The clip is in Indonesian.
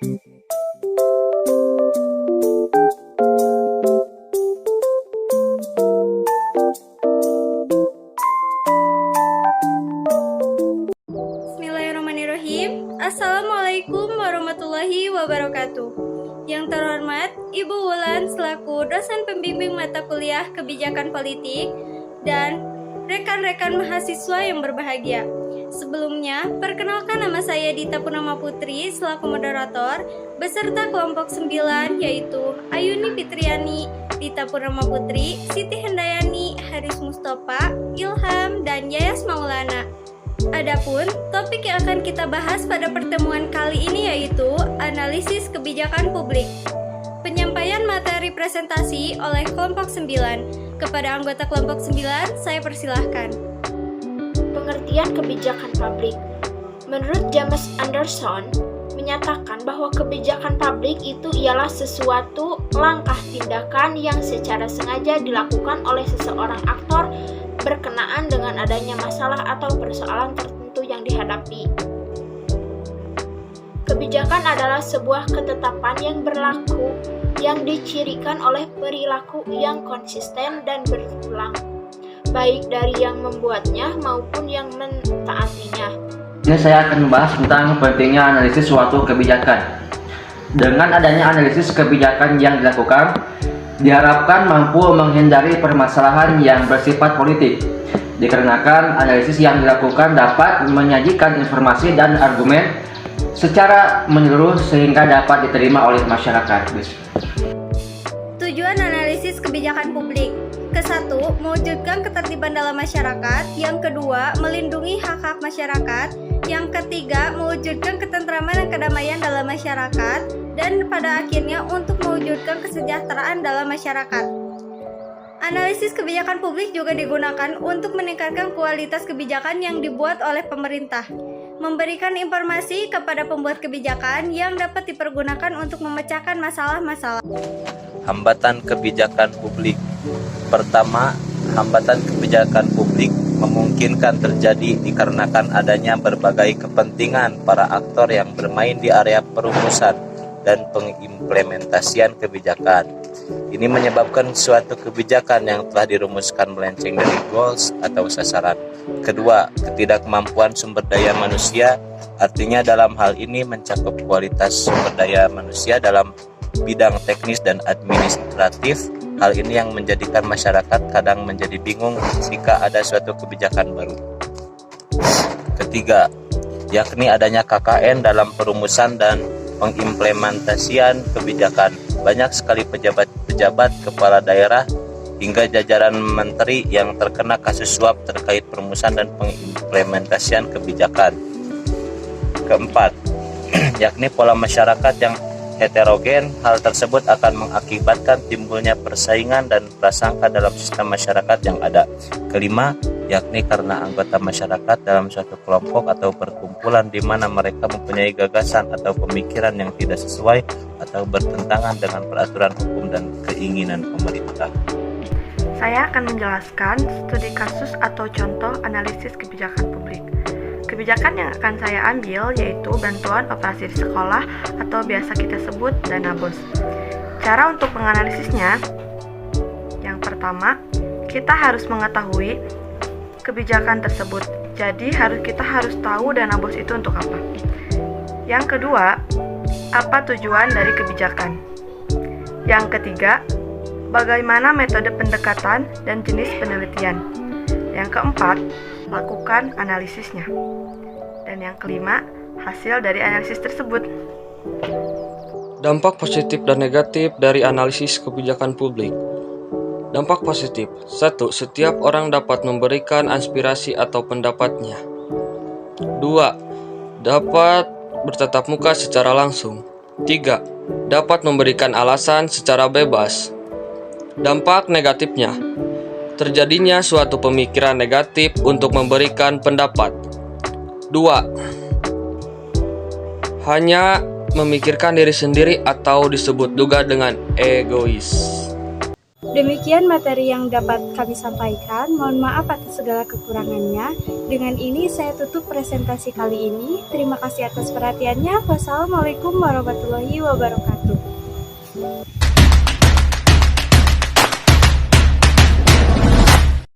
Bismillahirrahmanirrahim. Assalamualaikum warahmatullahi wabarakatuh. Yang terhormat Ibu Wulan selaku dosen pembimbing mata kuliah Kebijakan Politik dan rekan-rekan mahasiswa yang berbahagia. Sebelumnya, perkenalkan nama saya Dita Purnama Putri selaku moderator beserta kelompok 9 yaitu Ayuni Fitriani, Dita Purnama Putri, Siti Hendayani, Haris Mustafa, Ilham, dan Yayas Maulana. Adapun topik yang akan kita bahas pada pertemuan kali ini yaitu analisis kebijakan publik. Penyampaian materi presentasi oleh kelompok 9. Kepada anggota kelompok 9, saya persilahkan. Pengertian kebijakan publik. Menurut James Anderson, menyatakan bahwa kebijakan publik itu ialah sesuatu langkah tindakan yang secara sengaja dilakukan oleh seseorang aktor berkenaan dengan adanya masalah atau persoalan tertentu yang dihadapi. Kebijakan adalah sebuah ketetapan yang berlaku yang dicirikan oleh perilaku yang konsisten dan berulang, baik dari yang membuatnya maupun yang mentaatinya. Ini saya akan membahas tentang pentingnya analisis suatu kebijakan. Dengan adanya analisis kebijakan yang dilakukan, diharapkan mampu menghindari permasalahan yang bersifat politik. Dikarenakan analisis yang dilakukan dapat menyajikan informasi dan argumen secara menyeluruh sehingga dapat diterima oleh masyarakat. Tujuan analisis kebijakan publik. Ke-1, mewujudkan ketertiban dalam masyarakat. Yang kedua, melindungi hak-hak masyarakat. Yang ketiga, mewujudkan ketentraman dan kedamaian dalam masyarakat. Dan pada akhirnya untuk mewujudkan kesejahteraan dalam masyarakat. Analisis kebijakan publik juga digunakan untuk meningkatkan kualitas kebijakan yang dibuat oleh pemerintah. Memberikan informasi kepada pembuat kebijakan yang dapat dipergunakan untuk memecahkan masalah-masalah. Hambatan kebijakan publik. Pertama, hambatan kebijakan publik memungkinkan terjadi dikarenakan adanya berbagai kepentingan para aktor yang bermain di area perumusan dan pengimplementasian kebijakan. Ini menyebabkan suatu kebijakan yang telah dirumuskan melenceng dari goals atau sasaran. Kedua, ketidakmampuan sumber daya manusia, artinya dalam hal ini mencakup kualitas sumber daya manusia dalam bidang teknis dan administratif. Hal ini yang menjadikan masyarakat kadang menjadi bingung jika ada suatu kebijakan baru. Ketiga, yakni adanya KKN dalam perumusan dan pengimplementasian kebijakan. Banyak sekali pejabat kepala daerah hingga jajaran menteri yang terkena kasus suap terkait perumusan dan pengimplementasian kebijakan. Keempat, yakni pola masyarakat yang heterogen. Hal tersebut akan mengakibatkan timbulnya persaingan dan prasangka dalam sistem masyarakat yang ada. Kelima, yakni karena anggota masyarakat dalam suatu kelompok atau perkumpulan di mana mereka mempunyai gagasan atau pemikiran yang tidak sesuai atau bertentangan dengan peraturan hukum dan keinginan pemerintah. Saya akan menjelaskan studi kasus atau contoh analisis kebijakan publik. Kebijakan yang akan saya ambil yaitu bantuan operasi di sekolah atau biasa kita sebut dana BOS. Cara untuk menganalisisnya, yang pertama, kita harus mengetahui kebijakan tersebut. Jadi kita harus tahu dana BOS itu untuk apa. Yang kedua, apa tujuan dari kebijakan. Yang ketiga, bagaimana metode pendekatan dan jenis penelitian. Yang keempat, lakukan analisisnya. Dan yang kelima, hasil dari analisis tersebut. Dampak positif dan negatif dari analisis kebijakan publik. Dampak positif. 1. Setiap orang dapat memberikan aspirasi atau pendapatnya. 2. Dapat bertatap muka secara langsung. 3. Dapat memberikan alasan secara bebas. Dampak negatifnya. Terjadinya suatu pemikiran negatif untuk memberikan pendapat. 2. Hanya memikirkan diri sendiri atau disebut juga dengan egois. Demikian materi yang dapat kami sampaikan. Mohon maaf atas segala kekurangannya. Dengan ini saya tutup presentasi kali ini. Terima kasih atas perhatiannya. Wassalamualaikum warahmatullahi wabarakatuh.